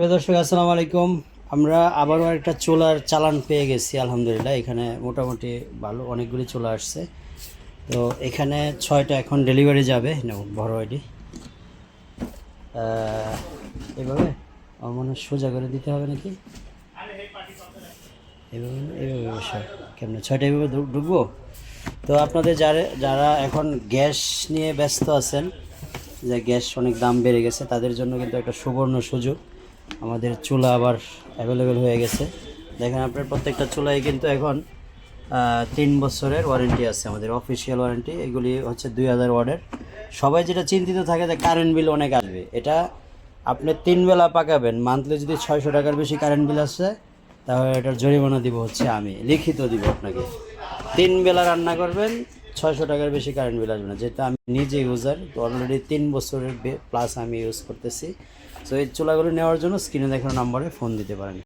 প্রিয় দর্শক আসসালামু আলাইকুম। আমরা আবারও একটা চুলার চালান পেয়ে গেছি আলহামদুলিল্লাহ। এখানে মোটামুটি ভালো অনেকগুলি চুলা আসছে। তো এখানে 6টা এখন ডেলিভারি যাবে। বড় এটি এভাবে আমার মনে হয় সোজা করে দিতে হবে নাকি, এভাবে এইভাবে বসে কেমন 6টা এইভাবে ঢুকবো। তো আপনাদের যারা যারা এখন গ্যাস নিয়ে ব্যস্ত আছেন, যে গ্যাস অনেক দাম বেড়ে গেছে, তাদের জন্য কিন্তু একটা সুবর্ণ সুযোগ। আমাদের চুলা আবার অ্যাভেলেবেল হয়ে গেছে। দেখেন আপনার প্রত্যেকটা চুলাই কিন্তু এখন 3 বছরের ওয়ারেন্টি আছে, আমাদের অফিসিয়াল ওয়ারেন্টি। এগুলি হচ্ছে 2000 ওয়াটের। সবাই যেটা চিন্তিত থাকে যে কারেন্ট বিল অনেক আসবে, এটা আপনি 3 বেলা পাকাবেন, মান্থলি যদি 600 টাকার বেশি কারেন্ট বিল আসে তাহলে এটার জরিমানা দিব হচ্ছে আমি, লিখিত দিব আপনাকে। 3 বেলা রান্না করবেন, 600 টাকার বেশি কারেন্ট বিল আসবে না, যেহেতু আমি নিজে ইউজার। তো অলরেডি 3 বছরের প্লাস আমি ইউজ করতেছি। তো এই চুলাগুলো নেওয়ার জন্য স্ক্রিনে দেখানো নম্বরে ফোন দিতে পারেন।